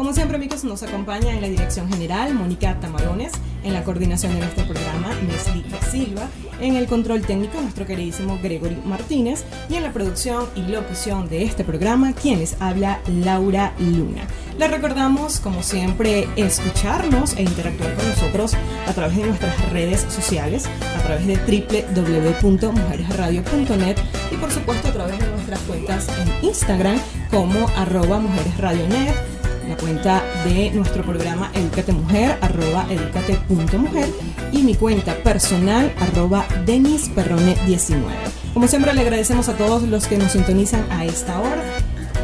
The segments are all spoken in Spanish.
Como siempre, amigos, nos acompaña en la dirección general Mónica Tamarones, en la coordinación de nuestro programa Nesli da Silva, en el control técnico nuestro queridísimo Gregory Martínez y en la producción y locución de este programa quien les habla, Laura Luna. Les recordamos, como siempre, escucharnos e interactuar con nosotros a través de nuestras redes sociales, a través de www.mujeresradio.net y por supuesto a través de nuestras cuentas en Instagram como @mujeresradionet, la cuenta de nuestro programa Edúcate Mujer, @educate.mujer y mi cuenta personal, @denisperrone19. Como siempre, le agradecemos a todos los que nos sintonizan a esta hora.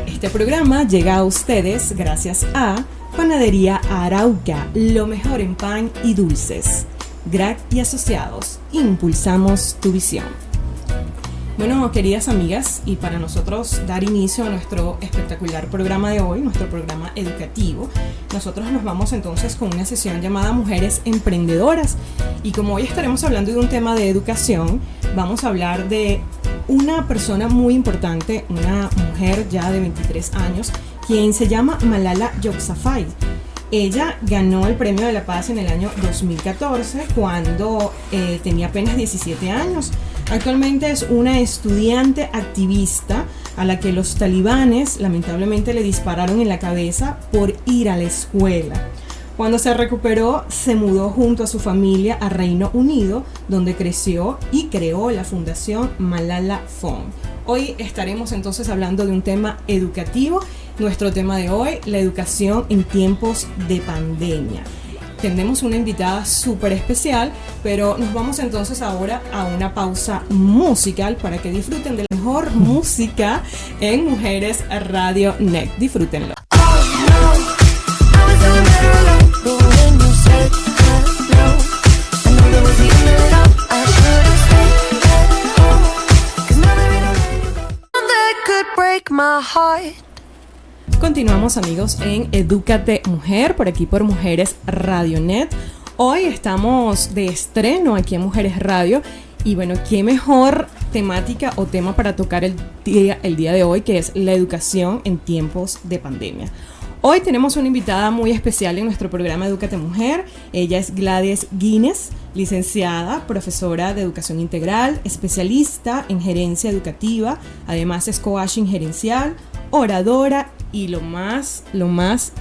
Este programa llega a ustedes gracias a Panadería Arauca, lo mejor en pan y dulces. Grac y Asociados, impulsamos tu visión. Bueno, queridas amigas, y para nosotros dar inicio a nuestro espectacular programa de hoy, nuestro programa educativo, nosotros nos vamos entonces con una sesión llamada Mujeres Emprendedoras. Y como hoy estaremos hablando de un tema de educación, vamos a hablar de una persona muy importante, una mujer ya de 23 años, quien se llama Malala Yousafzai. Ella ganó el Premio de la Paz en el año 2014 cuando tenía apenas 17 años. Actualmente es una estudiante activista a la que los talibanes lamentablemente le dispararon en la cabeza por ir a la escuela. Cuando se recuperó, se mudó junto a su familia a Reino Unido, donde creció y creó la fundación Malala Fund. Hoy estaremos entonces hablando de un tema educativo. Nuestro tema de hoy, la educación en tiempos de pandemia. Tenemos una invitada súper especial, pero nos vamos entonces ahora a una pausa musical para que disfruten de la mejor música en Mujeres Radio Net. Disfrútenlo. Continuamos, amigos, en Edúcate Mujer, por aquí por Mujeres Radio Net. Hoy estamos de estreno aquí en Mujeres Radio y bueno, qué mejor temática o tema para tocar el día de hoy, que es la educación en tiempos de pandemia. Hoy tenemos una invitada muy especial en nuestro programa Edúcate Mujer. Ella es Gladys Guinness, licenciada, profesora de educación integral, especialista en gerencia educativa, además es coaching gerencial, oradora y lo más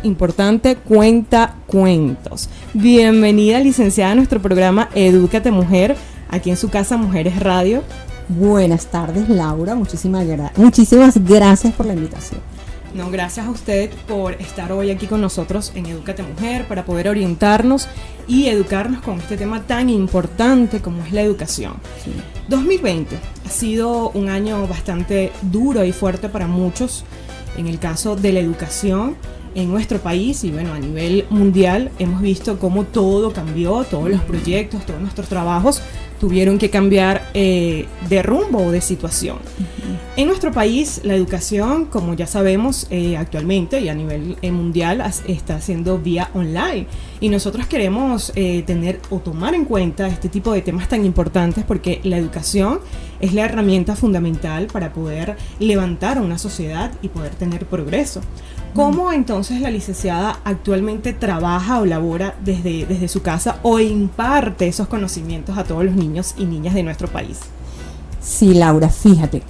importante, cuenta cuentos. Bienvenida, licenciada, a nuestro programa Edúcate Mujer, aquí en su casa Mujeres Radio. Buenas tardes, Laura, muchísimas gracias por la invitación. No, gracias a usted por estar hoy aquí con nosotros en Edúcate Mujer para poder orientarnos y educarnos con este tema tan importante como es la educación. Sí. 2020 ha sido un año bastante duro y fuerte para muchos en el caso de la educación en nuestro país y bueno, a nivel mundial hemos visto cómo todo cambió, todos los proyectos, todos nuestros trabajos tuvieron que cambiar de rumbo o de situación. En nuestro país, la educación, como ya sabemos, actualmente y a nivel mundial está haciendo vía online. Y nosotros queremos tener o tomar en cuenta este tipo de temas tan importantes porque la educación es la herramienta fundamental para poder levantar a una sociedad y poder tener progreso. ¿Cómo entonces la licenciada actualmente trabaja o labora desde su casa o imparte esos conocimientos a todos los niños y niñas de nuestro país? Sí, Laura, fíjate.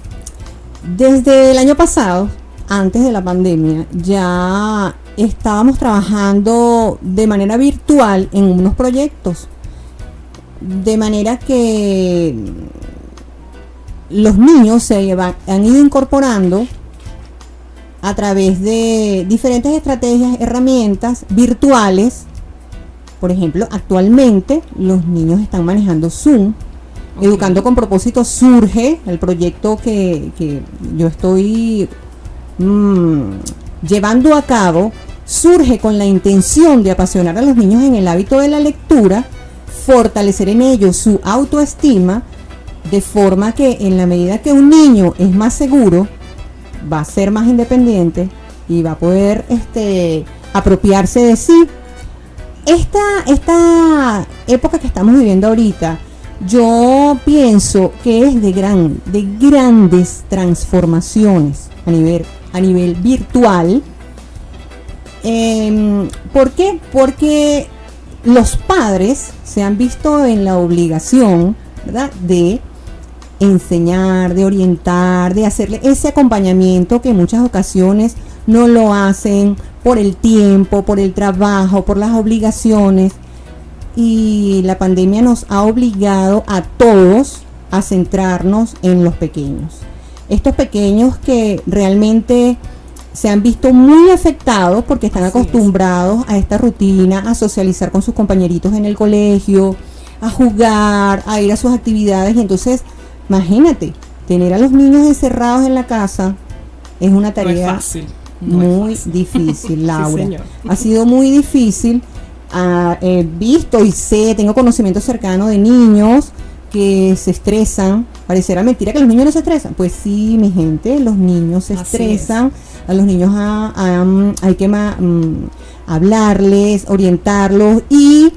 Desde el año pasado, antes de la pandemia, ya estábamos trabajando de manera virtual en unos proyectos. De manera que los niños han ido incorporando a través de diferentes estrategias, herramientas virtuales. Por ejemplo, actualmente los niños están manejando Zoom. Okay. Educando con Propósito surge el proyecto que yo estoy llevando a cabo, surge con la intención de apasionar a los niños en el hábito de la lectura, fortalecer en ellos su autoestima, de forma que en la medida que un niño es más seguro, va a ser más independiente y va a poder apropiarse de sí. Esta época que estamos viviendo ahorita, yo pienso que es de grandes transformaciones a nivel virtual, ¿Por qué? Porque los padres se han visto en la obligación, ¿verdad?, de enseñar, de orientar, de hacerle ese acompañamiento que en muchas ocasiones no lo hacen por el tiempo, por el trabajo, por las obligaciones. Y la pandemia nos ha obligado a todos a centrarnos en los pequeños. Estos pequeños que realmente se han visto muy afectados porque están acostumbrados a esta rutina, a socializar con sus compañeritos en el colegio, a jugar, a ir a sus actividades. Y entonces, imagínate, tener a los niños encerrados en la casa es una tarea muy difícil, Laura. Sí, ha sido muy difícil. He visto y sé, tengo conocimiento cercano de niños que se estresan. Pareciera mentira que los niños no se estresan. Pues sí, mi gente, los niños se estresan. A los niños hay que hablarles, orientarlos y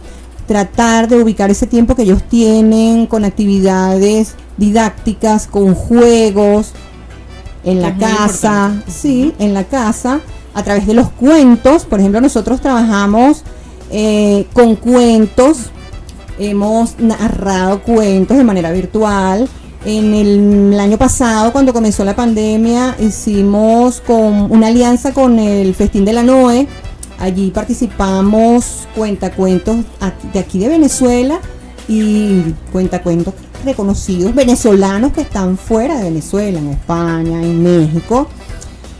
tratar de ubicar ese tiempo que ellos tienen con actividades didácticas, con juegos, en la casa, sí, en la casa, a través de los cuentos. Por ejemplo, nosotros trabajamos con cuentos, hemos narrado cuentos de manera virtual. En el año pasado, cuando comenzó la pandemia, hicimos con una alianza con el Festín de la Noe. Allí participamos cuentacuentos de aquí de Venezuela y cuentacuentos reconocidos venezolanos que están fuera de Venezuela, en España, en México.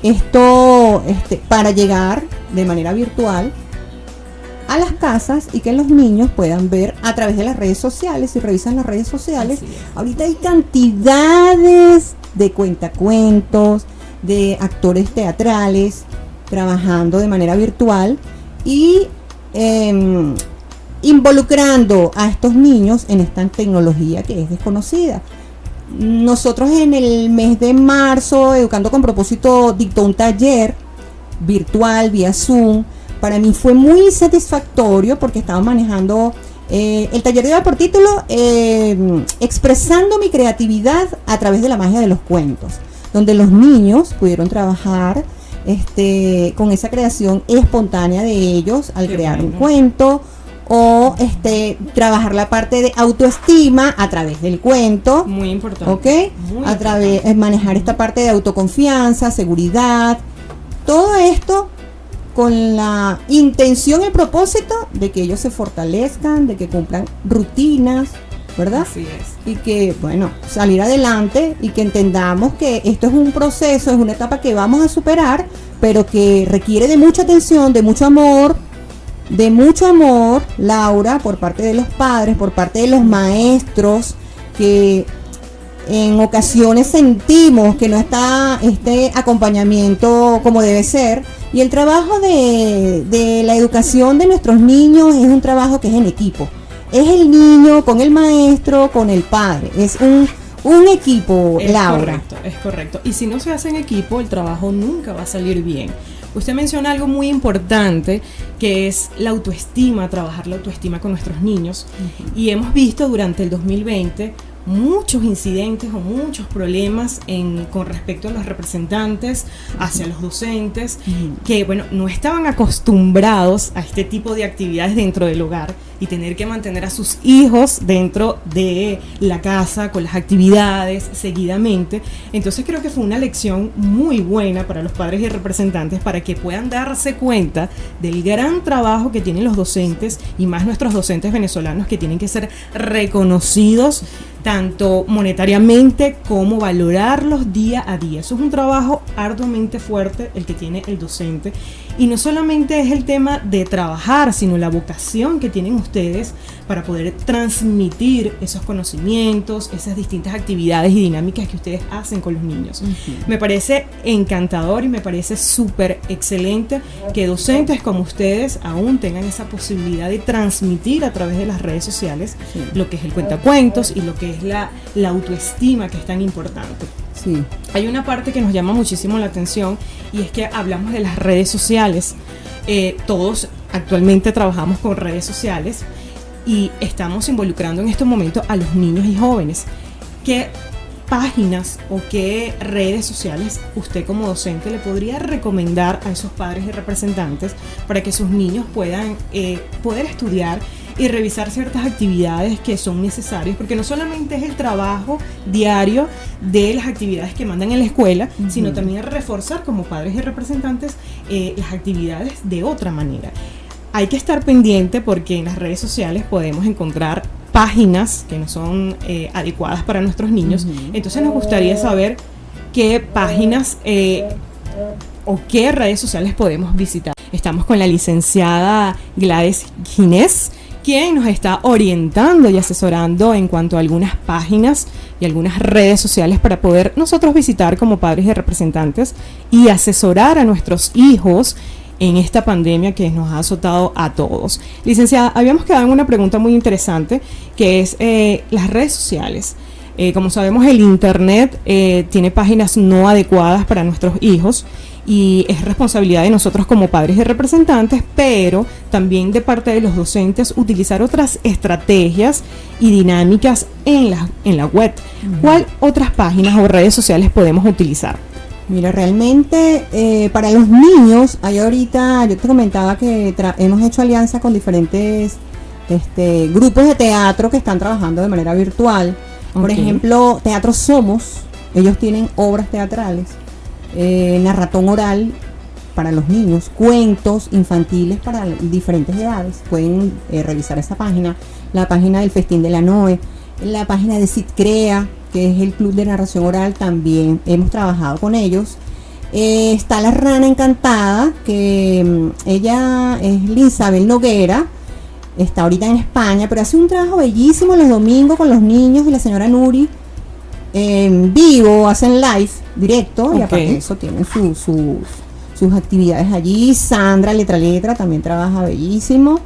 Esto para llegar de manera virtual a las casas y que los niños puedan ver a través de las redes sociales. Si revisan las redes sociales, ahorita hay cantidades de cuentacuentos, de actores teatrales trabajando de manera virtual y involucrando a estos niños en esta tecnología que es desconocida. Nosotros en el mes de marzo, Educando con Propósito dictó un taller virtual vía Zoom. Para mí fue muy satisfactorio porque estaba manejando, el taller lleva por título Expresando mi creatividad a través de la magia de los cuentos, donde los niños pudieron trabajar con esa creación espontánea de ellos al crear un cuento o trabajar la parte de autoestima a través del cuento. Muy importante. ¿Ok? A través manejar esta parte de autoconfianza, seguridad, todo esto con la intención y propósito de que ellos se fortalezcan, de que cumplan rutinas, ¿verdad? Así es. Y que, bueno, salir adelante y que entendamos que esto es un proceso, es una etapa que vamos a superar, pero que requiere de mucha atención, de mucho amor, Laura, por parte de los padres, por parte de los maestros, que en ocasiones sentimos que no está este acompañamiento como debe ser. Y el trabajo de la educación de nuestros niños es un trabajo que es en equipo. Es el niño con el maestro, con el padre. Es un equipo, Laura. Es correcto. Y si no se hace en equipo, el trabajo nunca va a salir bien. Usted menciona algo muy importante, que es la autoestima, trabajar la autoestima con nuestros niños. Y hemos visto durante el 2020 muchos incidentes o muchos problemas con respecto a los representantes hacia los docentes que, bueno, no estaban acostumbrados a este tipo de actividades dentro del hogar y tener que mantener a sus hijos dentro de la casa con las actividades seguidamente. Entonces creo que fue una lección muy buena para los padres y representantes para que puedan darse cuenta del gran trabajo que tienen los docentes y más nuestros docentes venezolanos, que tienen que ser reconocidos tanto monetariamente como valorarlos día a día. Eso es un trabajo arduamente fuerte el que tiene el docente, y no solamente es el tema de trabajar, sino la vocación que tienen ustedes para poder transmitir esos conocimientos, esas distintas actividades y dinámicas que ustedes hacen con los niños. Me parece encantador y me parece súper excelente que docentes como ustedes aún tengan esa posibilidad de transmitir a través de las redes sociales lo que es el cuentacuentos y lo que es la autoestima, que es tan importante. Sí. Hay una parte que nos llama muchísimo la atención, y es que hablamos de las redes sociales. Todos actualmente trabajamos con redes sociales y estamos involucrando en este momento a los niños y jóvenes, que páginas o qué redes sociales usted como docente le podría recomendar a esos padres y representantes para que sus niños puedan poder estudiar y revisar ciertas actividades que son necesarias? Porque no solamente es el trabajo diario de las actividades que mandan en la escuela, sino también reforzar como padres y representantes las actividades de otra manera. Hay que estar pendiente porque en las redes sociales podemos encontrar páginas que no son adecuadas para nuestros niños. Entonces nos gustaría saber qué páginas o qué redes sociales podemos visitar. Estamos con la licenciada Gladys Ginés, quien nos está orientando y asesorando en cuanto a algunas páginas y algunas redes sociales para poder nosotros visitar como padres y representantes y asesorar a nuestros hijos en esta pandemia que nos ha azotado a todos. Licenciada, habíamos quedado en una pregunta muy interesante, que es las redes sociales. Como sabemos, el internet tiene páginas no adecuadas para nuestros hijos y es responsabilidad de nosotros como padres y representantes, pero también de parte de los docentes utilizar otras estrategias y dinámicas en la web. ¿Cuál otras páginas o redes sociales podemos utilizar? Mira, realmente para los niños, hay ahorita, yo te comentaba que hemos hecho alianza con diferentes grupos de teatro que están trabajando de manera virtual. Por ejemplo, Teatro Somos, ellos tienen obras teatrales, narratón oral para los niños, cuentos infantiles para diferentes edades. Pueden revisar esa página, la página del Festín de la Noe, la página de Cid Crea, que es el club de narración oral, también hemos trabajado con ellos. Está La Rana Encantada, que ella es Lizabel Noguera, está ahorita en España, pero hace un trabajo bellísimo los domingos con los niños y la señora Nuri, en vivo, hacen live, directo, y aparte de eso tienen sus actividades allí. Sandra Letra también trabaja bellísimo.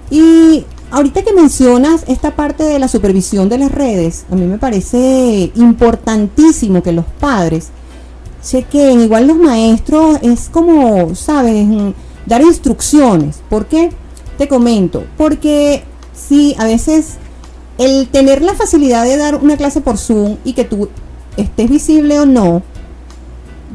Y ahorita que mencionas esta parte de la supervisión de las redes, a mí me parece importantísimo que los padres chequen, igual los maestros, es como, ¿sabes?, dar instrucciones. ¿Por qué? Te comento, porque sí, a veces el tener la facilidad de dar una clase por Zoom y que tú estés visible o no,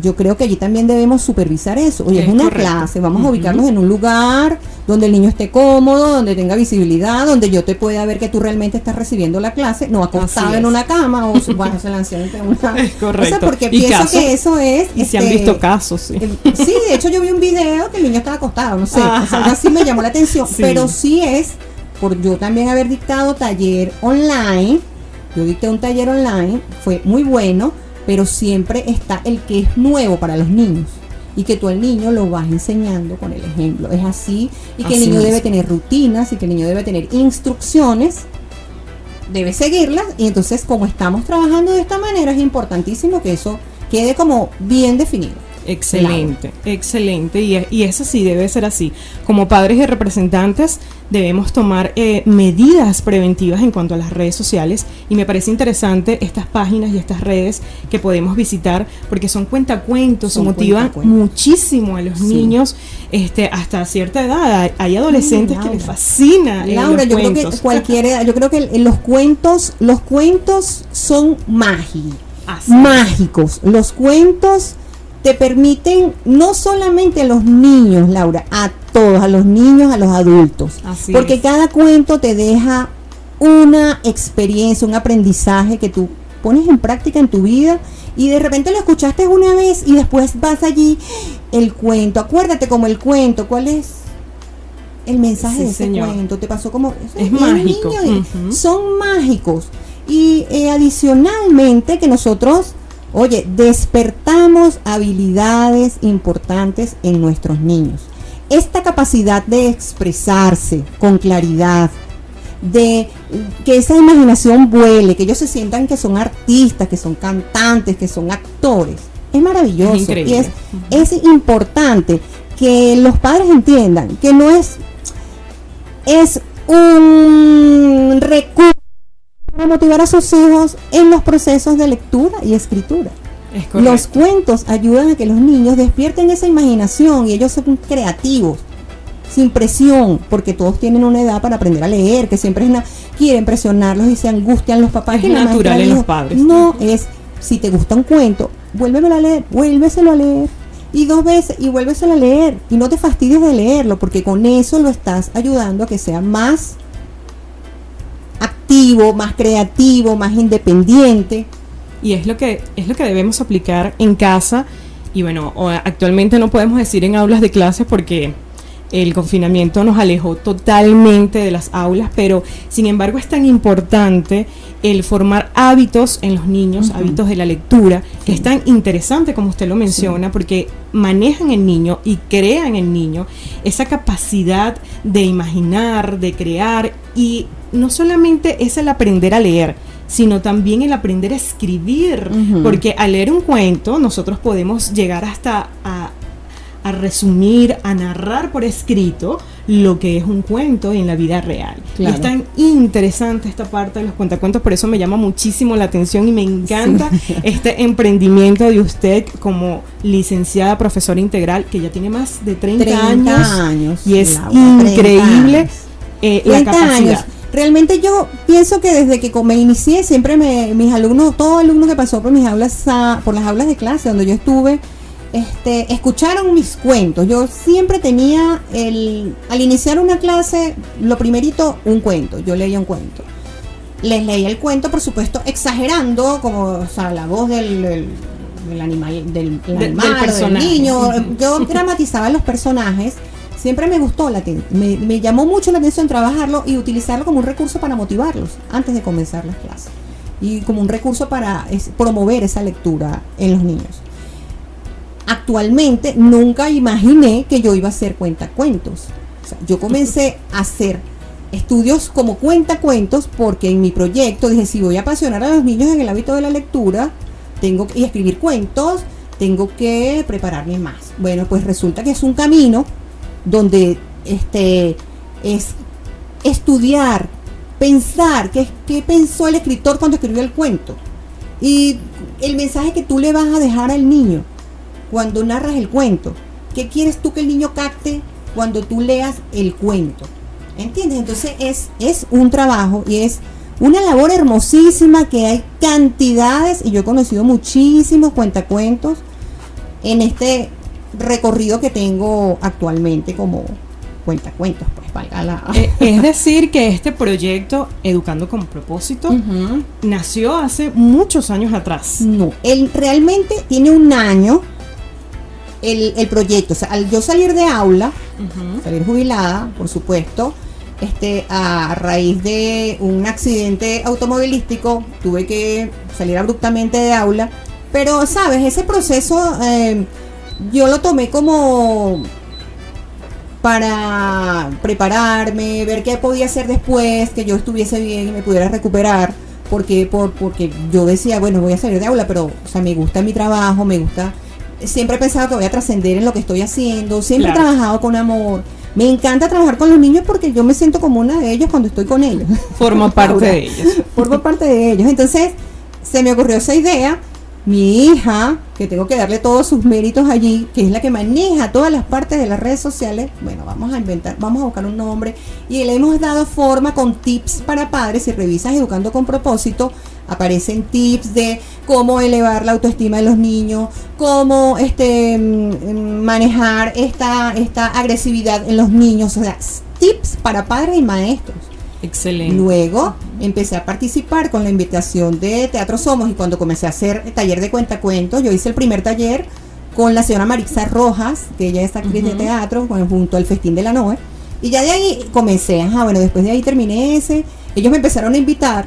yo creo que allí también debemos supervisar eso. Oye, es una clase, vamos a ubicarnos en un lugar donde el niño esté cómodo, donde tenga visibilidad, donde yo te pueda ver que tú realmente estás recibiendo la clase, no acostado en una cama o bueno, se lanzó en una... Es correcto. O sea, porque pienso que eso es... Y se han visto casos, sí. Sí, de hecho yo vi un video que el niño estaba acostado, no sé, o sea, algo así me llamó la atención, pero sí es, por yo también haber dictado taller online, yo dicté un taller online, fue muy bueno, pero siempre está el que es nuevo para los niños y que tú al niño lo vas enseñando con el ejemplo. Es así, y que el niño debe tener rutinas y que el niño debe tener instrucciones, debe seguirlas, y entonces como estamos trabajando de esta manera es importantísimo que eso quede como bien definido. Excelente, excelente, y eso sí debe ser así. Como padres y representantes debemos tomar medidas preventivas en cuanto a las redes sociales, y me parece interesante estas páginas y estas redes que podemos visitar porque son cuentacuentos, motivan muchísimo a los niños hasta cierta edad. Hay adolescentes que les fascina Laura, los yo cuentos. creo que cualquier edad, yo creo que los cuentos son mágicos. Los cuentos te permiten no solamente a los niños, Laura, a todos, a los niños, a los adultos. Así porque es. Cada cuento te deja una experiencia, un aprendizaje que tú pones en práctica en tu vida, y de repente lo escuchaste una vez y después vas allí, el cuento, acuérdate como el cuento, ¿cuál es el mensaje de ese cuento? Te pasó como... Es mágico. Son mágicos. Y adicionalmente que nosotros... Oye, despertamos habilidades importantes en nuestros niños. Esta capacidad de expresarse con claridad, de que esa imaginación vuele, que ellos se sientan que son artistas, que son cantantes, que son actores, es maravilloso. Es increíble. Y es importante que los padres entiendan que no es un recurso para motivar a sus hijos en los procesos de lectura y escritura. Los cuentos ayudan a que los niños despierten esa imaginación y ellos son creativos, sin presión, porque todos tienen una edad para aprender a leer, que siempre quieren presionarlos y se angustian los papás. Es natural en los padres. No, es si te gusta un cuento, vuélvemelo a leer, vuélveselo a leer. Y 2 veces, y vuélveselo a leer. Y no te fastidies de leerlo, porque con eso lo estás ayudando a que sea más activo, más creativo, más independiente. Y es lo que debemos aplicar en casa. Y bueno, actualmente no podemos decir en aulas de clases porque el confinamiento nos alejó totalmente de las aulas, pero sin embargo es tan importante el formar hábitos en los niños, hábitos de la lectura, que es tan interesante como usted lo menciona, porque manejan el niño y crean en el niño esa capacidad de imaginar, de crear, y no solamente es el aprender a leer, sino también el aprender a escribir, porque al leer un cuento nosotros podemos llegar hasta a resumir, a narrar por escrito lo que es un cuento en la vida real. Claro. Y es tan interesante esta parte de los cuentacuentos, por eso me llama muchísimo la atención y me encanta este emprendimiento de usted como licenciada profesora integral, que ya tiene más de 30 años y es increíble la capacidad. Años. Realmente yo pienso que desde que me inicié, siempre mis alumnos, todo alumno que pasó por mis aulas, por las aulas de clase donde yo estuve, escucharon mis cuentos. Yo siempre tenía al iniciar una clase, lo primerito, un cuento. Yo leía un cuento. Les leía el cuento, por supuesto, exagerando, como, o sea, la voz del animal, del niño. Yo dramatizaba los personajes. Siempre me gustó, me llamó mucho la atención trabajarlo y utilizarlo como un recurso para motivarlos antes de comenzar las clases. Y como un recurso para promover esa lectura en los niños. Actualmente nunca imaginé que yo iba a hacer cuentacuentos. O sea, yo comencé a hacer estudios como cuentacuentos porque en mi proyecto dije, si voy a apasionar a los niños en el hábito de la lectura, y escribir cuentos, tengo que prepararme más. Bueno, pues resulta que es un camino donde es estudiar, pensar qué pensó el escritor cuando escribió el cuento y el mensaje que tú le vas a dejar al niño cuando narras el cuento. ¿Qué quieres tú que el niño capte cuando tú leas el cuento? ¿Entiendes? Entonces es un trabajo y es una labor hermosísima, que hay cantidades, y yo he conocido muchísimos cuentacuentos en este recorrido que tengo actualmente como cuentacuentos, pues valga la... Es decir, que este proyecto Educando con Propósito nació hace muchos años atrás. No, él realmente tiene un año el proyecto. O sea, al yo salir de aula, salir jubilada, por supuesto, a raíz de un accidente automovilístico, tuve que salir abruptamente de aula, pero sabes, ese proceso yo lo tomé como para prepararme, ver qué podía hacer después, que yo estuviese bien y me pudiera recuperar, porque yo decía, bueno, voy a salir de aula, pero o sea, me gusta mi trabajo, siempre he pensado que voy a trascender en lo que estoy haciendo, siempre he trabajado con amor. Me encanta trabajar con los niños porque yo me siento como una de ellos cuando estoy con ellos. Forma parte de ellos. Formo parte de ellos. Entonces, se me ocurrió esa idea. Mi hija, que tengo que darle todos sus méritos allí, que es la que maneja todas las partes de las redes sociales, bueno, vamos a buscar un nombre, y le hemos dado forma con tips para padres. Si revisas Educando con Propósito, aparecen tips de cómo elevar la autoestima de los niños, cómo manejar esta agresividad en los niños, o sea, tips para padres y maestros. Excelente. Luego empecé a participar con la invitación de Teatro Somos, y cuando comencé a hacer el taller de cuentacuentos, yo hice el primer taller con la señora Marixa Rojas, que ella es actriz de teatro, junto al Festín de la Noe, y ya de ahí comencé, después de ahí terminé ellos me empezaron a invitar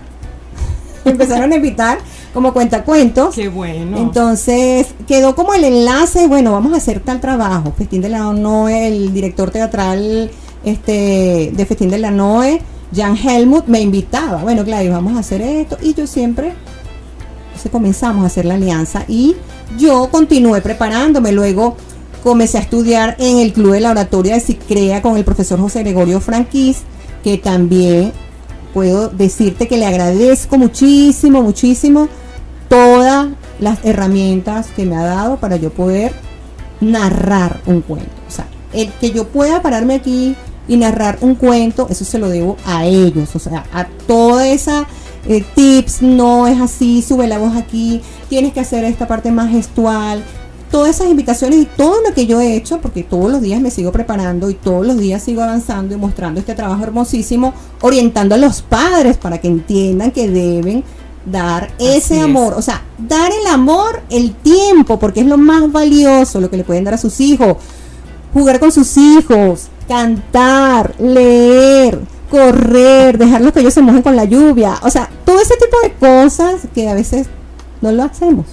como cuentacuentos. Qué bueno. Entonces quedó como el enlace, bueno, vamos a hacer tal trabajo. Festín de la Noe, el director teatral de Festín de la Noe, Jan Helmut, me invitaba, bueno, claro, vamos a hacer esto, y yo siempre comenzamos a hacer la alianza, y yo continué preparándome. Luego comencé a estudiar en el Club de la Oratoria de Cicrea con el profesor José Gregorio Franquís, que también puedo decirte que le agradezco muchísimo todas las herramientas que me ha dado para yo poder narrar un cuento. O sea, el que yo pueda pararme aquí y narrar un cuento, eso se lo debo a ellos, o sea, a toda esa tips, no es así, sube la voz aquí, tienes que hacer esta parte más gestual. Todas esas invitaciones y todo lo que yo he hecho, porque todos los días me sigo preparando y todos los días sigo avanzando y mostrando este trabajo hermosísimo, orientando a los padres para que entiendan que deben dar ese amor, o sea, dar el amor, el tiempo, porque es lo más valioso, lo que le pueden dar a sus hijos, jugar con sus hijos, cantar, leer, correr, dejarlos que ellos se mojen con la lluvia, o sea, todo ese tipo de cosas que a veces no lo hacemos.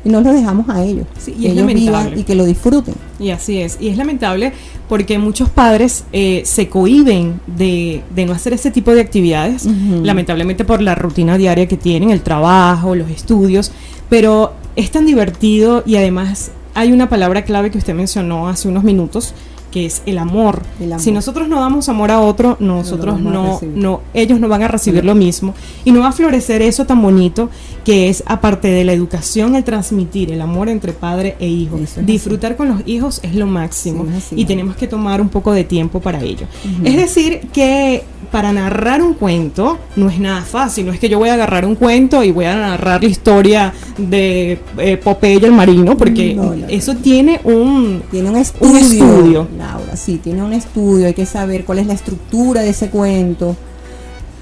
Y no los dejamos a ellos, sí, y que es ellos lamentable. vivan y que lo disfruten. Y así es, y es lamentable porque muchos padres se cohíben de no hacer ese tipo de actividades, lamentablemente por la rutina diaria que tienen, el trabajo, los estudios, pero es tan divertido y además hay una palabra clave que usted mencionó hace unos minutos, que es el amor. Si nosotros no damos amor a otro, nosotros ellos no van a recibir lo mismo y no va a florecer eso tan bonito que es, aparte de la educación, el transmitir el amor entre padre e hijo. Disfrutar con los hijos es lo máximo, y tenemos que tomar un poco de tiempo para ello. Es decir, que para narrar un cuento no es nada fácil, no es que yo voy a agarrar un cuento y voy a narrar la historia de Popeye el marino, porque eso tiene un estudio. Laura, sí, tiene un estudio, hay que saber cuál es la estructura de ese cuento,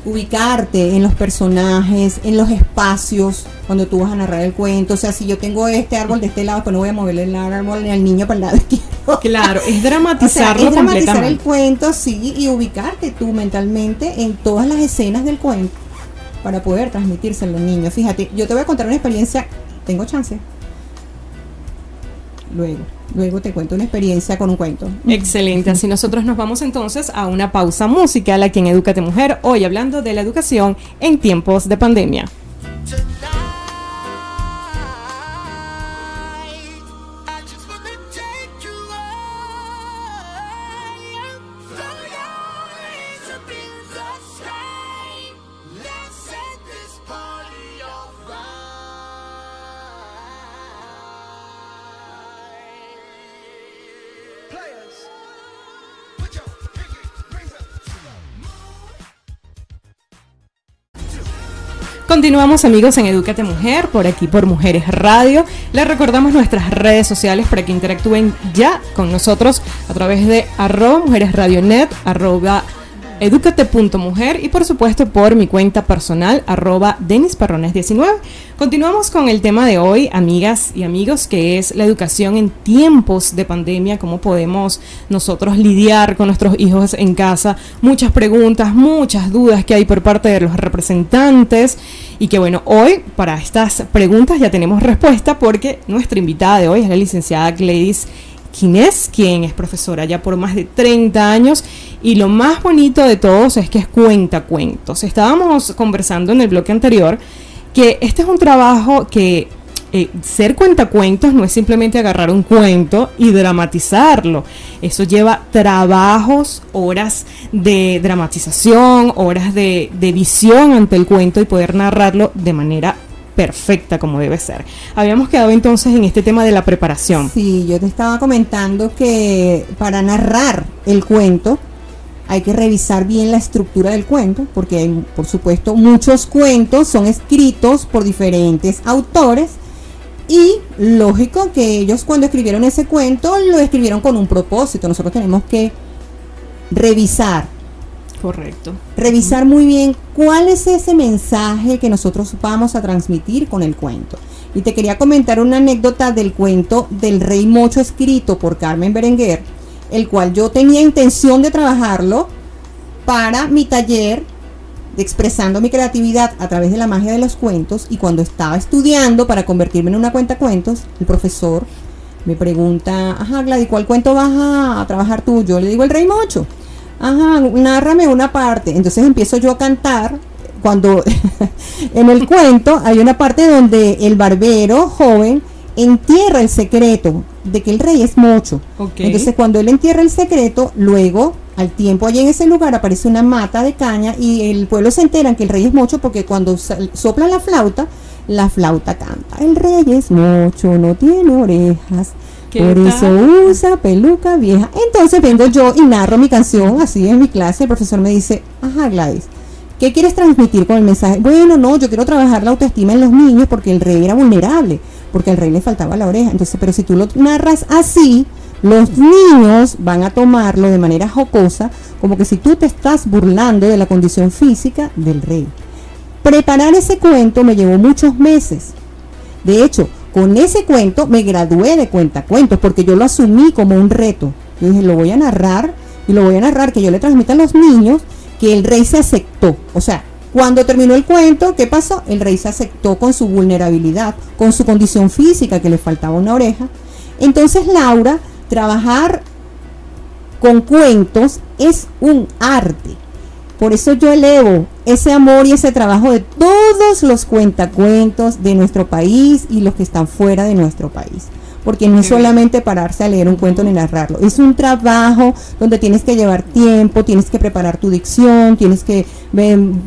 ubicarte en los personajes, en los espacios, cuando tú vas a narrar el cuento. O sea, si yo tengo este árbol de este lado, pues no voy a moverle el árbol ni al niño para el lado izquierdo. Claro, es dramatizarlo, o sea, es dramatizar el cuento, sí, y ubicarte tú mentalmente en todas las escenas del cuento para poder transmitirse a los niños. Fíjate, yo te voy a contar una experiencia, tengo chance. Luego te cuento una experiencia con un cuento. Excelente, así nosotros nos vamos entonces a una pausa musical aquí en Edúcate Mujer, hoy hablando de la educación en tiempos de pandemia. Continuamos, amigos, en Edúcate Mujer, por aquí por Mujeres Radio. Les recordamos nuestras redes sociales para que interactúen ya con nosotros a través de @mujeresradionet, @educate.mujer y por supuesto por mi cuenta personal @denisperrones19. Continuamos con el tema de hoy, amigas y amigos, que es la educación en tiempos de pandemia, cómo podemos nosotros lidiar con nuestros hijos en casa, muchas preguntas, muchas dudas que hay por parte de los representantes, y que bueno, hoy para estas preguntas ya tenemos respuesta, porque nuestra invitada de hoy es la licenciada Gladys Quinés, quien es profesora ya por más de 30 años, y lo más bonito de todos es que es cuentacuentos. Estábamos conversando en el bloque anterior que este es un trabajo que ser cuentacuentos no es simplemente agarrar un cuento y dramatizarlo. Eso lleva trabajos, horas de dramatización, horas de visión ante el cuento y poder narrarlo de manera perfecta como debe ser. Habíamos quedado entonces en este tema de la preparación. Sí, yo te estaba comentando que para narrar el cuento hay que revisar bien la estructura del cuento, porque hay, por supuesto, muchos cuentos son escritos por diferentes autores, y lógico que ellos cuando escribieron ese cuento lo escribieron con un propósito. Nosotros tenemos que revisar. Correcto. Revisar muy bien cuál es ese mensaje que nosotros vamos a transmitir con el cuento. Y te quería comentar una anécdota del cuento del Rey Mocho, escrito por Carmen Berenguer, el cual yo tenía intención de trabajarlo para mi taller de expresando mi creatividad a través de la magia de los cuentos. Y cuando estaba estudiando para convertirme en una cuentacuentos, el profesor me pregunta: ajá, Gladys, ¿cuál cuento vas a trabajar tú? Yo le digo el Rey Mocho. Ajá, nárrame una parte. Entonces empiezo yo a cantar. Cuando en el cuento hay una parte donde el barbero joven entierra el secreto de que el rey es Mocho. Entonces cuando él entierra el secreto, luego al tiempo allí en ese lugar aparece una mata de caña y el pueblo se entera que el rey es Mocho, porque cuando sopla la flauta canta: el rey es Mocho, no tiene orejas, por eso usa peluca vieja. Entonces vengo yo y narro mi canción así en mi clase. El profesor me dice: ajá, Gladys, ¿Qué quieres transmitir con el mensaje? Bueno, no, yo quiero trabajar la autoestima en los niños porque el rey era vulnerable, porque al rey le faltaba la oreja. Entonces, pero si tú lo narras así, los niños van a tomarlo de manera jocosa, como que si tú te estás burlando de la condición física del rey. Preparar ese cuento me llevó muchos meses. De hecho, con ese cuento me gradué de cuentacuentos, porque yo lo asumí como un reto. Yo dije, lo voy a narrar, y lo voy a narrar que yo le transmita a los niños que el rey se aceptó. O sea, cuando terminó el cuento, ¿qué pasó? El rey se aceptó con su vulnerabilidad, con su condición física, que le faltaba una oreja. Entonces, Laura, trabajar con cuentos es un arte. Por eso yo elevo ese amor y ese trabajo de todos los cuentacuentos de nuestro país y los que están fuera de nuestro país. Porque no es solamente pararse a leer un cuento ni narrarlo. Es un trabajo donde tienes que llevar tiempo, tienes que preparar tu dicción, tienes que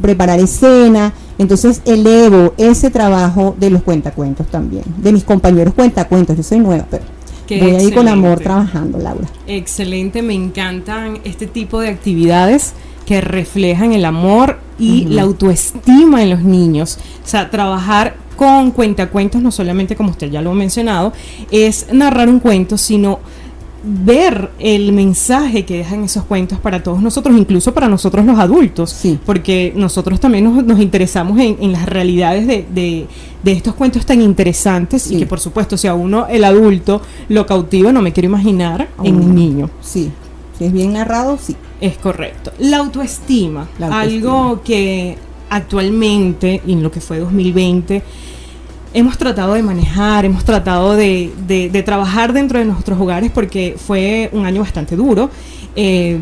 preparar escena. Entonces elevo ese trabajo de los cuentacuentos también, de mis compañeros cuentacuentos. Yo soy nueva, pero voy a ir con amor trabajando, Laura. Excelente, me encantan este tipo de actividades que reflejan el amor y la autoestima en los niños. O sea, trabajar con cuentacuentos, no solamente, como usted ya lo ha mencionado, es narrar un cuento, sino ver el mensaje que dejan esos cuentos para todos nosotros, incluso para nosotros los adultos, sí, porque nosotros también nos interesamos en las realidades de estos cuentos tan interesantes, sí, y que por supuesto, si a uno, el adulto, lo cautiva, no me quiero imaginar en un niño. Sí, si es bien narrado, sí. Es correcto. La autoestima, algo que actualmente, en lo que fue 2020, hemos tratado de manejar, hemos tratado de trabajar dentro de nuestros hogares, porque fue un año bastante duro,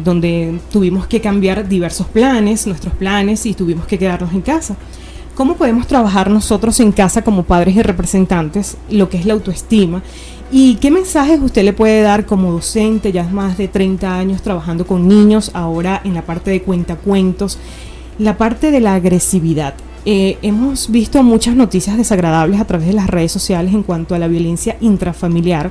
donde tuvimos que cambiar diversos planes, nuestros planes, y tuvimos que quedarnos en casa. ¿Cómo podemos trabajar nosotros en casa como padres y representantes lo que es la autoestima? ¿Y qué mensajes usted le puede dar como docente, ya más de 30 años trabajando con niños, ahora en la parte de cuentacuentos, la parte de la agresividad? Hemos visto muchas noticias desagradables a través de las redes sociales en cuanto a la violencia intrafamiliar,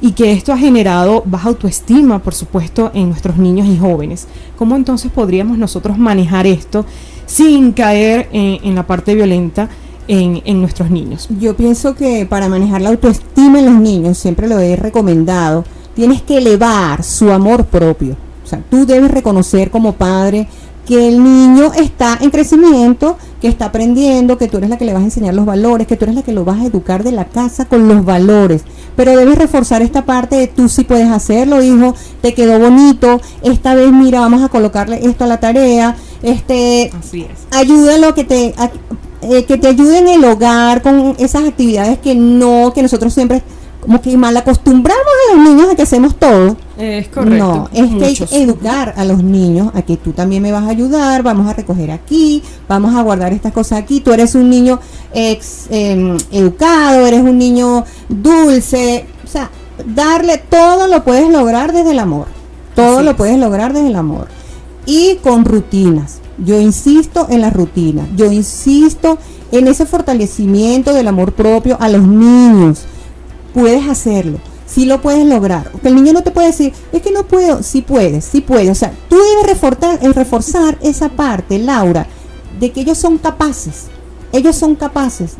y que esto ha generado baja autoestima, por supuesto, en nuestros niños y jóvenes. ¿Cómo entonces podríamos nosotros manejar esto sin caer en la parte violenta en nuestros niños? Yo pienso que para manejar la autoestima en los niños, siempre lo he recomendado, tienes que elevar su amor propio. O sea, tú debes reconocer como padre que el niño está en crecimiento, que está aprendiendo, que tú eres la que le vas a enseñar los valores, que tú eres la que lo vas a educar de la casa con los valores. Pero debes reforzar esta parte de tú sí puedes hacerlo, hijo, te quedó bonito, esta vez mira, vamos a colocarle esto a la tarea, así es. Ayúdalo que te ayude en el hogar con esas actividades que nosotros siempre como que mal acostumbramos a los niños a que hacemos todo. Es correcto. No, es que hay que educar a los niños a que tú también me vas a ayudar, vamos a recoger aquí, vamos a guardar estas cosas aquí, tú eres un niño educado, eres un niño dulce, o sea, darle todo lo puedes lograr desde el amor, todo lo puedes lograr desde el amor, y con rutinas. Yo insisto en las rutinas, yo insisto en ese fortalecimiento del amor propio a los niños. Puedes hacerlo, sí lo puedes lograr. Porque el niño no te puede decir, es que no puedo, sí puedes. O sea, tú debes reforzar esa parte, Laura, de que ellos son capaces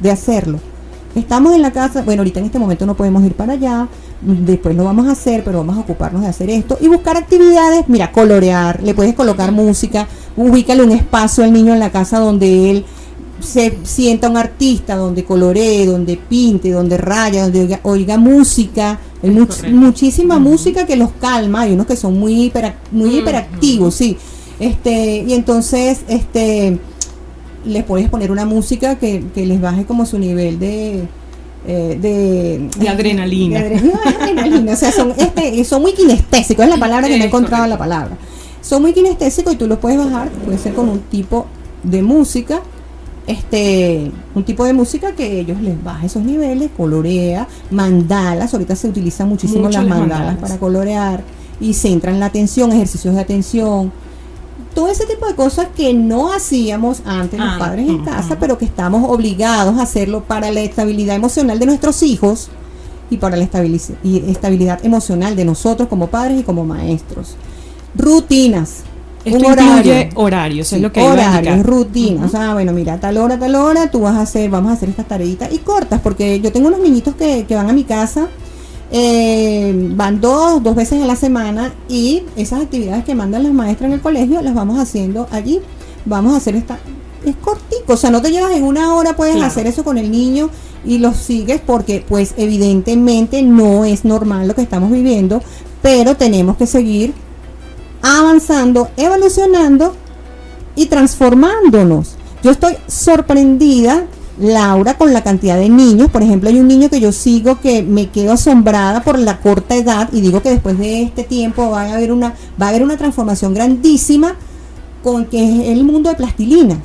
de hacerlo. Estamos en la casa, bueno, ahorita en este momento no podemos ir para allá, después lo vamos a hacer, pero vamos a ocuparnos de hacer esto y buscar actividades. Mira, colorear, le puedes colocar música, ubícale un espacio al niño en la casa donde él se sienta un artista, donde coloree, donde pinte, donde raya, donde oiga música. Hay muchísima música que los calma. Hay unos que son muy hiperactivos, sí. Y entonces les puedes poner una música que les baje como su nivel de adrenalina. O sea, son muy kinestésicos, es la palabra que no he encontrado la palabra. Son muy kinestésicos y tú los puedes bajar, puede ser con un tipo de música. Un tipo de música que ellos les baja esos niveles, colorea, mandalas, ahorita se utilizan muchísimo las mandalas para colorear y centran la atención, ejercicios de atención, todo ese tipo de cosas que no hacíamos antes los padres en casa, pero que estamos obligados a hacerlo para la estabilidad emocional de nuestros hijos y para la estabilidad emocional de nosotros como padres y como maestros. Rutinas. Esto incluye horarios, sí, es lo que iba a horarios, indicar. rutina, o sea, bueno, mira, tal hora, vamos a hacer estas tareitas y cortas, porque yo tengo unos niñitos que van a mi casa, van dos veces a la semana, y esas actividades que mandan las maestras en el colegio las vamos haciendo allí. Vamos a hacer es cortico, o sea, no te llevas en una hora, puedes hacer eso con el niño y lo sigues, porque pues evidentemente no es normal lo que estamos viviendo, pero tenemos que seguir avanzando, evolucionando y transformándonos. Yo estoy sorprendida, Laura, con la cantidad de niños. Por ejemplo, hay un niño que yo sigo que me quedo asombrada por la corta edad, y digo que después de este tiempo va a haber una transformación grandísima, con que es el mundo de plastilinas.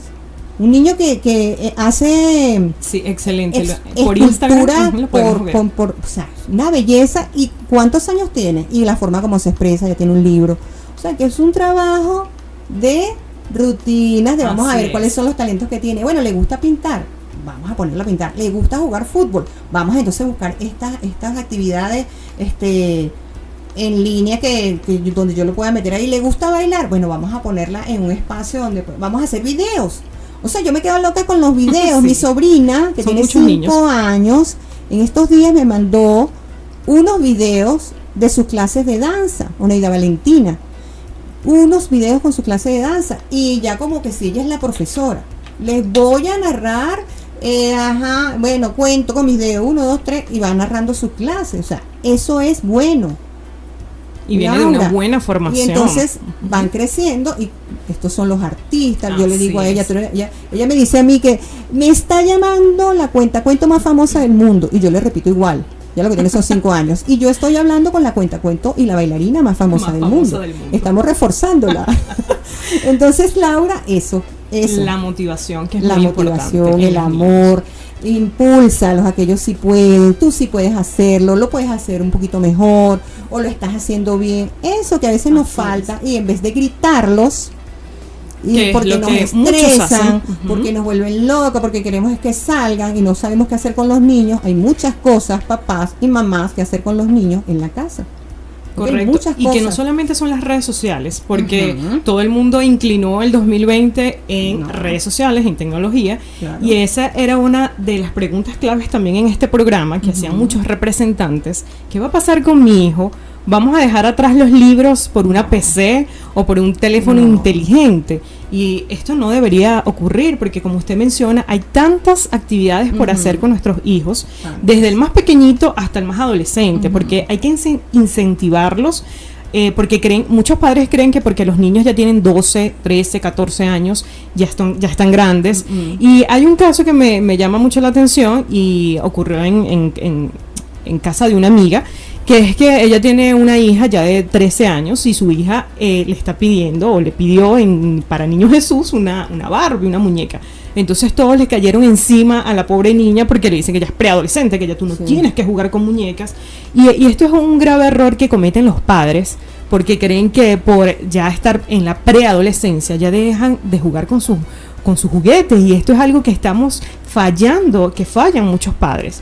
Un niño que hace sí, excelente, por Instagram, o sea, una belleza. ¿Y cuántos años tiene? Y la forma como se expresa, ya tiene un libro. O sea, que es un trabajo de rutinas, de vamos a ver cuáles son los talentos que tiene. Bueno, le gusta pintar, vamos a ponerlo a pintar. Le gusta jugar fútbol, vamos entonces a buscar estas actividades en línea donde yo lo pueda meter ahí. Le gusta bailar, bueno, vamos a ponerla en un espacio donde vamos a hacer videos. O sea, yo me quedo loca con los videos. Sí. Mi sobrina, que tiene 5 años, en estos días me mandó unos videos de sus clases de danza, Oneida Valentina, unos videos con su clase de danza, y ya como que si ella es la profesora, les voy a narrar, bueno, cuento con mis dedos, 1, 2, 3, y va narrando sus clases. O sea, eso es bueno. Y viene de una buena formación. Y entonces van creciendo, y estos son los artistas. Yo le digo a ella, ella me dice a mí que me está llamando la cuento más famosa del mundo, y yo le repito igual. Ya lo que tiene son 5 años. Y yo estoy hablando con la cuento y la bailarina más famosa del mundo. Estamos reforzándola. Entonces, Laura, eso. La motivación, que es la muy motivación, importante. El amor. Impúlsalos a que ellos sí pueden. Tú sí puedes hacerlo. Lo puedes hacer un poquito mejor, o lo estás haciendo bien. Eso que a veces nos falta. Y en vez de gritarlos, y porque nos estresan, porque nos vuelven locos, porque queremos es que salgan y no sabemos qué hacer con los niños. Hay muchas cosas, papás y mamás, que hacer con los niños en la casa. Correcto, y que no solamente son las redes sociales, porque todo el mundo inclinó el 2020 en redes sociales, en tecnología, y esa era una de las preguntas claves también en este programa, que hacían muchos representantes. ¿Qué va a pasar con mi hijo? ¿Vamos a dejar atrás los libros por una PC o por un teléfono inteligente? Y esto no debería ocurrir, porque como usted menciona, hay tantas actividades por hacer con nuestros hijos, desde el más pequeñito hasta el más adolescente, porque hay que incentivarlos, porque muchos padres creen que porque los niños ya tienen 12, 13, 14 años, ya están grandes. Y hay un caso que me llama mucho la atención, y ocurrió en casa de una amiga, que es que ella tiene una hija ya de 13 años, y su hija le está pidiendo, o le pidió para Niño Jesús una Barbie, una muñeca. Entonces todos le cayeron encima a la pobre niña, porque le dicen que ella es preadolescente, que ya tú no tienes que jugar con muñecas. Y esto es un grave error que cometen los padres, porque creen que por ya estar en la preadolescencia ya dejan de jugar con sus juguetes, y esto es algo que estamos fallando, que fallan muchos padres.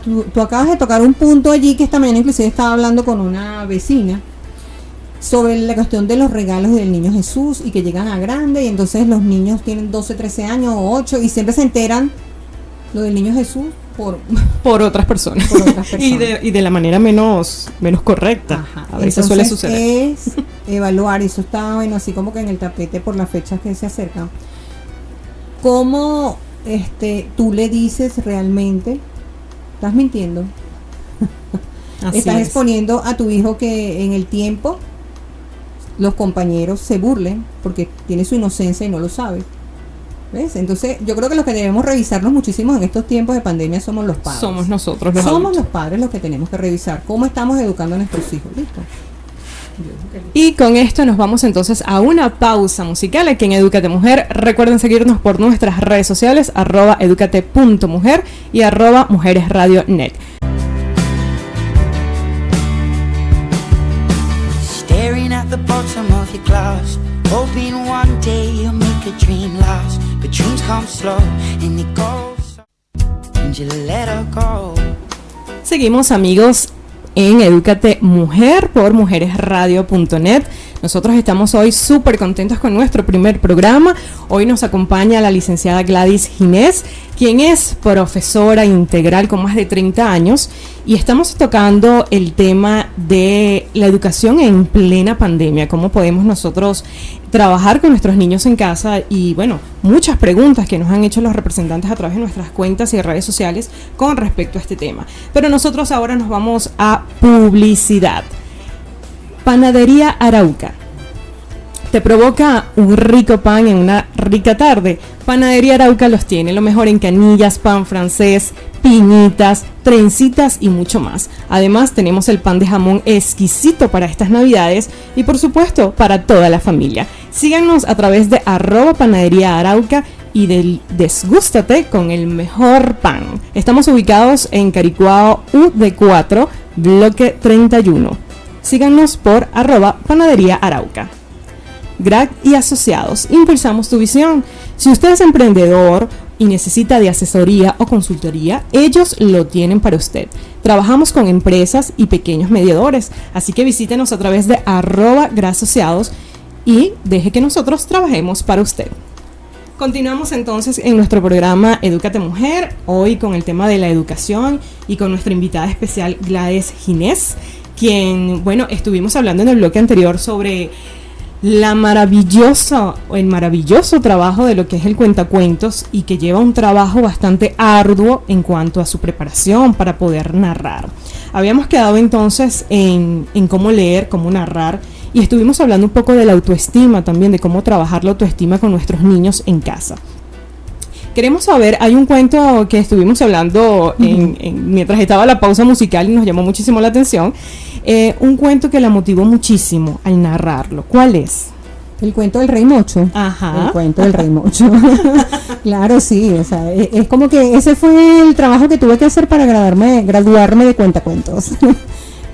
Tú acabas de tocar un punto allí, que esta mañana inclusive estaba hablando con una vecina sobre la cuestión de los regalos del Niño Jesús, y que llegan a grande, y entonces los niños tienen 12, 13 años o 8, y siempre se enteran lo del Niño Jesús por otras personas, y de la manera menos correcta. A veces entonces suele suceder. Es evaluar, y eso está bueno, así como que en el tapete por las fechas que se acercan, cómo tú le dices realmente: estás mintiendo. Estás exponiendo a tu hijo que en el tiempo los compañeros se burlen porque tiene su inocencia y no lo sabe. ¿Ves? Entonces yo creo que los que debemos revisarnos muchísimo en estos tiempos de pandemia somos los padres. Somos nosotros los adultos. Los padres los que tenemos que revisar cómo estamos educando a nuestros hijos. ¿Listo? Y con esto nos vamos entonces a una pausa musical aquí en Edúcate Mujer. Recuerden seguirnos por nuestras redes sociales, @educate.mujer y @mujeresradionet. Staring at the bottom of your glass, hoping one day you'll make a dream last, but dreams come slow and it goes, and you let her go. Seguimos, amigos, en Edúcate Mujer por mujeresradio.net. Nosotros estamos hoy súper contentos con nuestro primer programa. Hoy nos acompaña la licenciada Gladys Ginés, quien es profesora integral con más de 30 años, y estamos tocando el tema de la educación en plena pandemia, cómo podemos nosotros trabajar con nuestros niños en casa y, bueno, muchas preguntas que nos han hecho los representantes a través de nuestras cuentas y redes sociales con respecto a este tema. Pero nosotros ahora nos vamos a publicidad. Panadería Arauca. ¿Te provoca un rico pan en una rica tarde? Panadería Arauca los tiene, lo mejor en canillas, pan francés, piñitas, trencitas y mucho más. Además tenemos el pan de jamón exquisito para estas navidades y por supuesto para toda la familia. Síganos a través de @panadería Arauca y del desgústate con el mejor pan. Estamos ubicados en Caricuao UD4, bloque 31. Síganos por @panadería Arauca. GRAC y Asociados, impulsamos tu visión. Si usted es emprendedor y necesita de asesoría o consultoría, ellos lo tienen para usted. Trabajamos con empresas y pequeños mediadores, así que visítenos a través de @GRAC Asociados y deje que nosotros trabajemos para usted. Continuamos entonces en nuestro programa Edúcate Mujer, hoy con el tema de la educación y con nuestra invitada especial Gladys Ginés, quien, bueno, estuvimos hablando en el bloque anterior sobre el maravilloso trabajo de lo que es el cuentacuentos y que lleva un trabajo bastante arduo en cuanto a su preparación para poder narrar. Habíamos quedado entonces en cómo leer, cómo narrar, y estuvimos hablando un poco de la autoestima también, de cómo trabajar la autoestima con nuestros niños en casa. Queremos saber, hay un cuento que estuvimos hablando mientras estaba la pausa musical y nos llamó muchísimo la atención, un cuento que la motivó muchísimo al narrarlo. ¿Cuál es? El cuento del Rey Mocho. Ajá. El cuento del Rey Mocho. Claro, sí, o sea, es como que ese fue el trabajo que tuve que hacer para graduarme de cuentacuentos.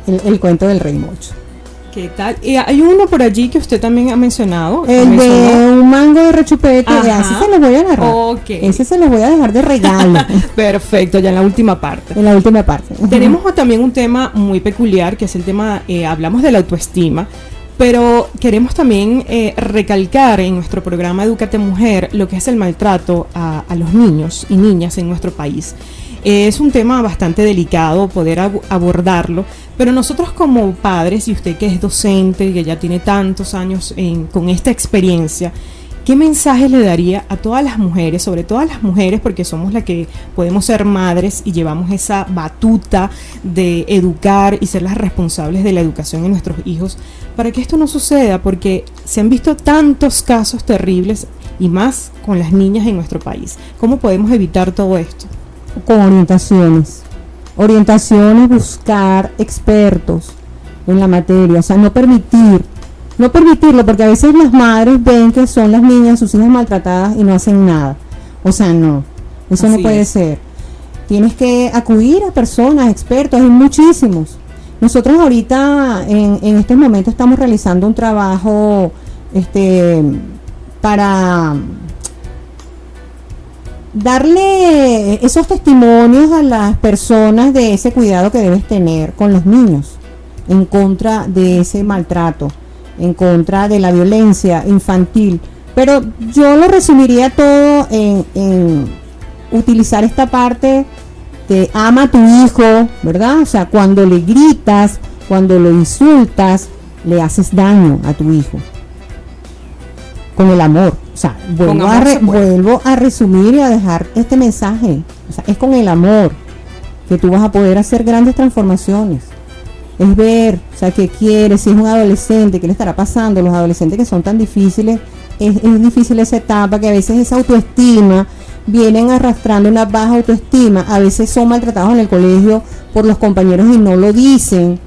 el cuento del Rey Mocho. ¿Qué tal? Y hay uno por allí que usted también ha mencionado. El de un mango de rechupete. Ese se los voy a narrar. Okay. Ese se los voy a dejar de regalo. Perfecto, ya en la última parte. En la última parte. Tenemos también un tema muy peculiar, que es el tema, hablamos de la autoestima, pero queremos también recalcar en nuestro programa Edúcate Mujer lo que es el maltrato a los niños y niñas en nuestro país. Es un tema bastante delicado poder abordarlo, pero nosotros como padres, y usted que es docente, que ya tiene tantos años con esta experiencia, ¿qué mensajes le daría a todas las mujeres, sobre todo a las mujeres, porque somos las que podemos ser madres y llevamos esa batuta de educar y ser las responsables de la educación de nuestros hijos, para que esto no suceda? Porque se han visto tantos casos terribles y más con las niñas en nuestro país. ¿Cómo podemos evitar todo esto? Con orientaciones, buscar expertos en la materia, o sea, no permitirlo, porque a veces las madres ven que son las niñas, sus hijas maltratadas y no hacen nada. O sea, no, eso no puede ser. Tienes que acudir a personas, expertos, hay muchísimos. Nosotros ahorita en estos momentos estamos realizando un trabajo para darle esos testimonios a las personas de ese cuidado que debes tener con los niños, en contra de ese maltrato, en contra de la violencia infantil. Pero yo lo resumiría todo en utilizar esta parte de ama a tu hijo, ¿verdad? O sea, cuando le gritas, cuando lo insultas, le haces daño a tu hijo. Con el amor. O sea, vuelvo a resumir y a dejar este mensaje. O sea, es con el amor que tú vas a poder hacer grandes transformaciones. Es ver, o sea, qué quiere, si es un adolescente, qué le estará pasando. Los adolescentes que son tan difíciles, es difícil esa etapa, que a veces esa autoestima, vienen arrastrando una baja autoestima, a veces son maltratados en el colegio por los compañeros y no lo dicen.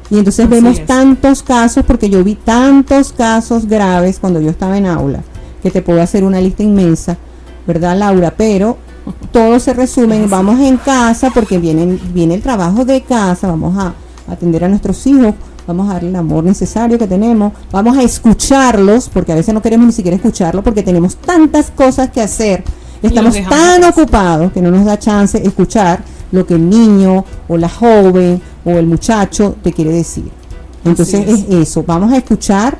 Y entonces vemos tantos casos, porque yo vi tantos casos graves cuando yo estaba en aula, que te puedo hacer una lista inmensa, ¿verdad, Laura? Pero todo se resume en vamos en casa, porque viene el trabajo de casa, vamos a atender a nuestros hijos, vamos a darle el amor necesario que tenemos, vamos a escucharlos, porque a veces no queremos ni siquiera escucharlos, porque tenemos tantas cosas que hacer, estamos tan ocupados que no nos da chance de escuchar lo que el niño o la joven o el muchacho te quiere decir. Entonces es eso, vamos a escuchar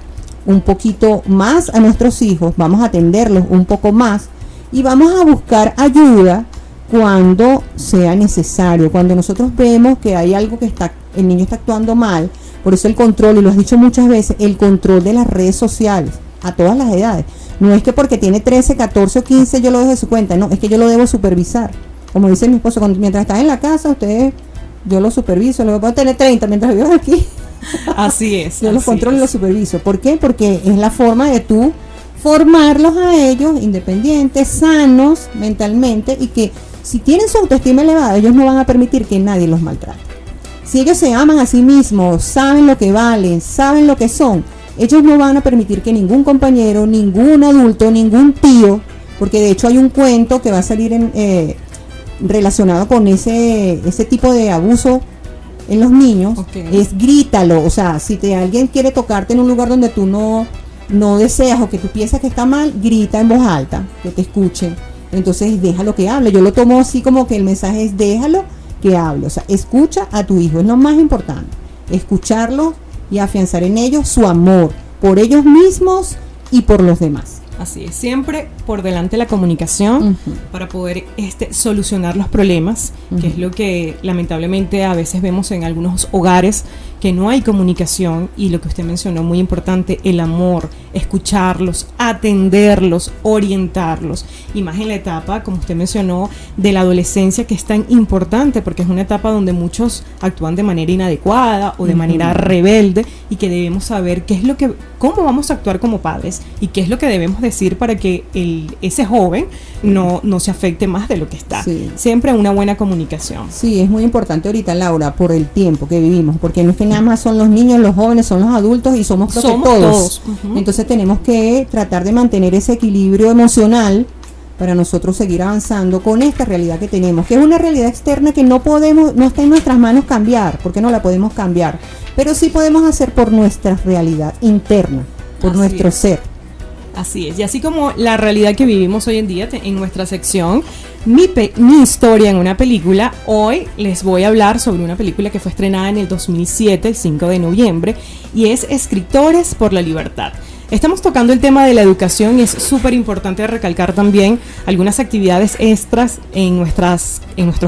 un poquito más a nuestros hijos, vamos a atenderlos un poco más y vamos a buscar ayuda cuando sea necesario, cuando nosotros vemos que hay algo que el niño está actuando mal. Por eso el control, y lo has dicho muchas veces, el control de las redes sociales a todas las edades. No es que porque tiene 13, 14 o 15 yo lo dejo de su cuenta, no, es que yo lo debo supervisar. Como dice mi esposo, mientras estás en la casa, yo lo superviso, lo puedo tener 30 mientras vivo aquí. Así es. Yo los controlo y los superviso. ¿Por qué? Porque es la forma de tú formarlos a ellos independientes, sanos mentalmente, y que si tienen su autoestima elevada, ellos no van a permitir que nadie los maltrate. Si ellos se aman a sí mismos, saben lo que valen, saben lo que son, ellos no van a permitir que ningún compañero, ningún adulto, ningún tío, porque de hecho hay un cuento que va a salir relacionado con ese tipo de abuso en los niños, es grítalo. O sea, si alguien quiere tocarte en un lugar donde tú no deseas o que tú piensas que está mal, grita en voz alta, que te escuchen. Entonces déjalo que hable. Yo lo tomo así como que el mensaje es déjalo que hable. O sea, escucha a tu hijo, es lo más importante. Escucharlo y afianzar en ellos su amor por ellos mismos y por los demás. Así es, siempre por delante la comunicación para poder solucionar los problemas, que es lo que lamentablemente a veces vemos en algunos hogares, que no hay comunicación, y lo que usted mencionó, muy importante, el amor, escucharlos, atenderlos, orientarlos, y más en la etapa, como usted mencionó, de la adolescencia, que es tan importante porque es una etapa donde muchos actúan de manera inadecuada o de manera rebelde, y que debemos saber cómo vamos a actuar como padres y qué es lo que debemos decir para que ese joven no se afecte más de lo que está. Sí. Siempre una buena comunicación. Sí, es muy importante ahorita, Laura, por el tiempo que vivimos, porque no es que nada más son los niños, los jóvenes, son los adultos y somos todos. Entonces tenemos que tratar de mantener ese equilibrio emocional para nosotros seguir avanzando con esta realidad que tenemos, que es una realidad externa que no está en nuestras manos cambiar, porque no la podemos cambiar, pero sí podemos hacer por nuestra realidad interna, por nuestro ser. Así es, y así como la realidad que vivimos hoy en día, en nuestra sección mi historia en una película, hoy les voy a hablar sobre una película que fue estrenada en el 2007, el 5 de noviembre, y es Escritores por la Libertad. Estamos tocando el tema de la educación y es súper importante recalcar también algunas actividades extras en nuestros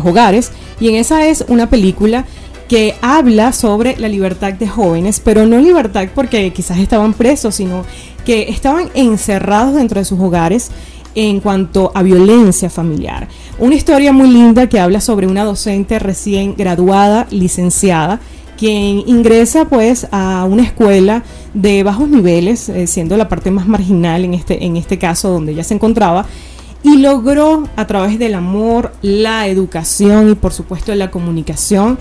hogares, y en esa es una película que habla sobre la libertad de jóvenes, pero no libertad porque quizás estaban presos, sino que estaban encerrados dentro de sus hogares en cuanto a violencia familiar. Una historia muy linda que habla sobre una docente recién graduada, licenciada, quien ingresa pues a una escuela de bajos niveles, siendo la parte más marginal en este caso donde ella se encontraba, y logró a través del amor, la educación y por supuesto la comunicación,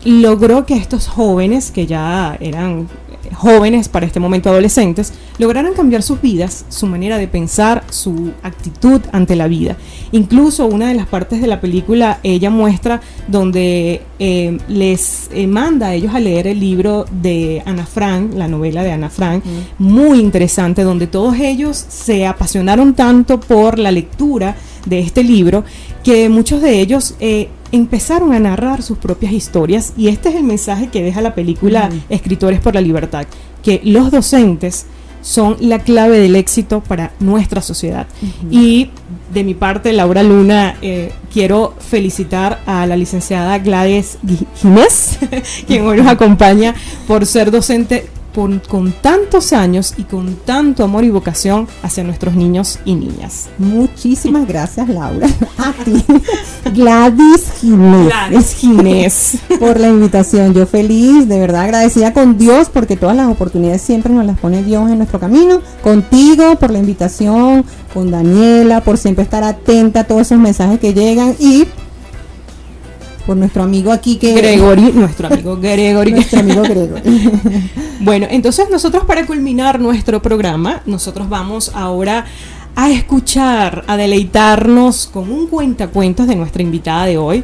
logró que estos jóvenes, que ya eran jóvenes para este momento adolescentes, lograran cambiar sus vidas, su manera de pensar, su actitud ante la vida. Incluso una de las partes de la película ella muestra donde les manda a ellos a leer el libro de Ana Frank, la novela de Ana Frank, muy interesante, donde todos ellos se apasionaron tanto por la lectura de este libro que muchos de ellos empezaron a narrar sus propias historias, y este es el mensaje que deja la película Escritores por la Libertad, que los docentes son la clave del éxito para nuestra sociedad. Y de mi parte, Laura Luna, quiero felicitar a la licenciada Gladys Ginés, quien hoy nos acompaña, por ser docente con tantos años y con tanto amor y vocación hacia nuestros niños y niñas. Muchísimas gracias, Laura. A ti, Gladys Ginés. Gladys Ginés. Por la invitación. Yo feliz, de verdad agradecida con Dios, porque todas las oportunidades siempre nos las pone Dios en nuestro camino. Contigo por la invitación, con Daniela, por siempre estar atenta a todos esos mensajes que llegan, y por nuestro amigo aquí nuestro amigo Gregory. Bueno, entonces nosotros, para culminar nuestro programa, nosotros vamos ahora a escuchar, a deleitarnos con un cuentacuentos de nuestra invitada de hoy.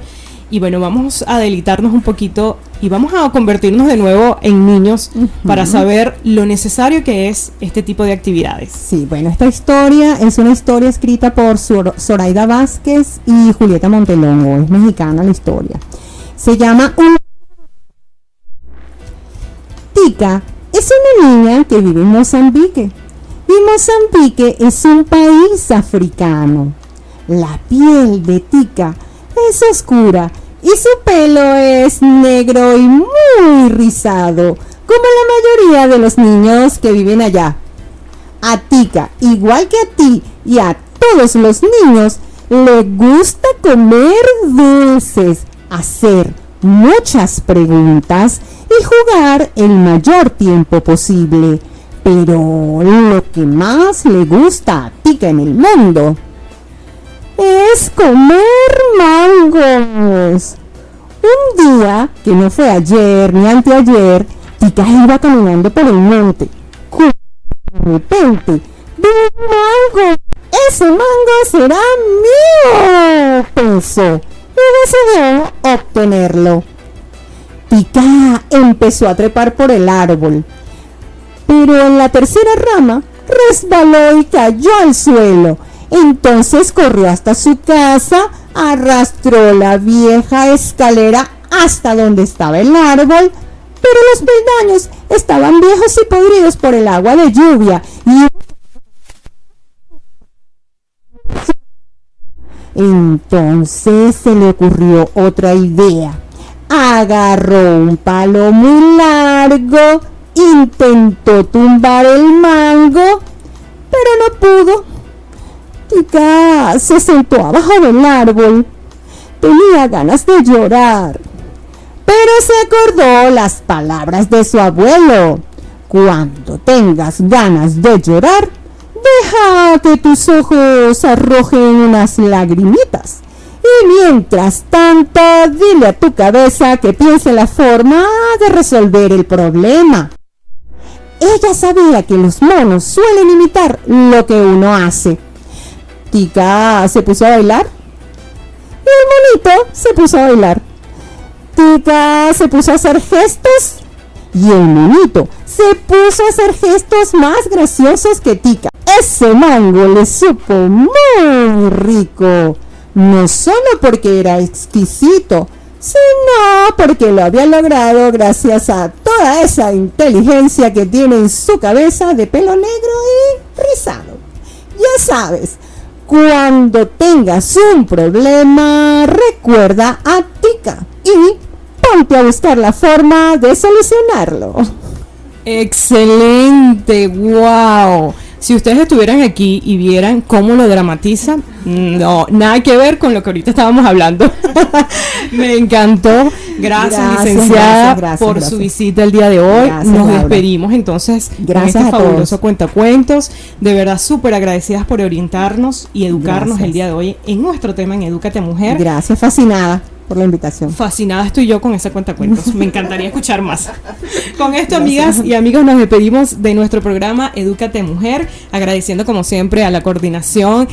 Y bueno, vamos a deleitarnos un poquito y vamos a convertirnos de nuevo en niños para saber lo necesario que es este tipo de actividades. Sí, bueno, esta historia es una historia escrita por Zoraida Vázquez y Julieta Montelongo. Es mexicana la historia. Se llama Tica es una niña que vive en Mozambique. Y Mozambique es un país africano. La piel de Tika es oscura y su pelo es negro y muy rizado, como la mayoría de los niños que viven allá. A Tika, igual que a ti y a todos los niños, le gusta comer dulces, hacer muchas preguntas y jugar el mayor tiempo posible. Pero lo que más le gusta a Tika en el mundo es comer mangos. Un día, que no fue ayer ni anteayer, Tika iba caminando por el monte. De repente, ¡vi un mango! ¡Ese mango será mío!, pensó, y decidió obtenerlo. Tika empezó a trepar por el árbol, pero en la tercera rama resbaló y cayó al suelo. Entonces corrió hasta su casa, arrastró la vieja escalera hasta donde estaba el árbol, pero los peldaños estaban viejos y podridos por el agua de lluvia y entonces se le ocurrió otra idea. Agarró un palo muy largo, intentó tumbar el mango, pero no pudo. Tika se sentó abajo del árbol. Tenía ganas de llorar, pero se acordó las palabras de su abuelo: cuando tengas ganas de llorar, deja que tus ojos arrojen unas lagrimitas. Y mientras tanto, dile a tu cabeza que piense la forma de resolver el problema. Ella sabía que los monos suelen imitar lo que uno hace. Tika se puso a bailar. Y el monito se puso a bailar. Tika se puso a hacer gestos. Y el monito se puso a hacer gestos más graciosos que Tika. Ese mango le supo muy rico. No solo porque era exquisito, sino porque lo había logrado gracias a toda esa inteligencia que tiene en su cabeza de pelo negro y rizado. Ya sabes, cuando tengas un problema, recuerda a Tika y ponte a buscar la forma de solucionarlo. ¡Excelente! ¡Wow! Si ustedes estuvieran aquí y vieran cómo lo dramatiza, no, nada que ver con lo que ahorita estábamos hablando. Me encantó. Gracias, licenciada, por su visita el día de hoy. Nos despedimos entonces con este fabuloso cuentacuentos. De verdad, súper agradecidas por orientarnos y educarnos el día de hoy en nuestro tema en Edúcate Mujer. Gracias, fascinada por la invitación. Fascinada estoy yo con ese cuentacuentos. Me encantaría escuchar más. Con esto, amigas y amigos, nos despedimos de nuestro programa Edúcate Mujer, agradeciendo como siempre a la coordinación,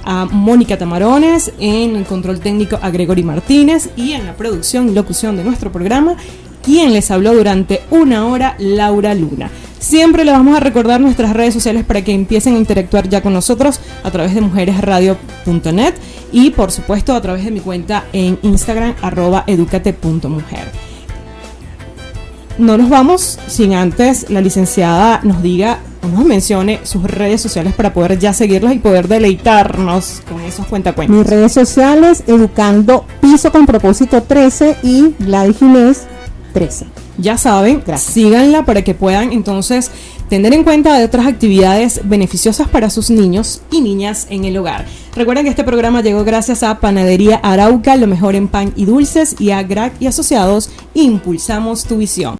a Mónica Tamarones, en el control técnico a Gregory Martínez y en la producción y locución de nuestro programa, quien les habló durante una hora, Laura Luna. Siempre les vamos a recordar nuestras redes sociales para que empiecen a interactuar ya con nosotros a través de mujeresradio.net y por supuesto a través de mi cuenta en Instagram @educate.mujer. No nos vamos sin antes la licenciada nos diga o nos mencione sus redes sociales para poder ya seguirlas y poder deleitarnos con esos cuentacuentos. Mis redes sociales, Educando Piso con Propósito 13 y Gladys Ginés 13. Ya saben, síganla para que puedan entonces tener en cuenta de otras actividades beneficiosas para sus niños y niñas en el hogar. Recuerden que este programa llegó gracias a Panadería Arauca, lo mejor en pan y dulces, y a Grac y Asociados, Impulsamos tu Visión.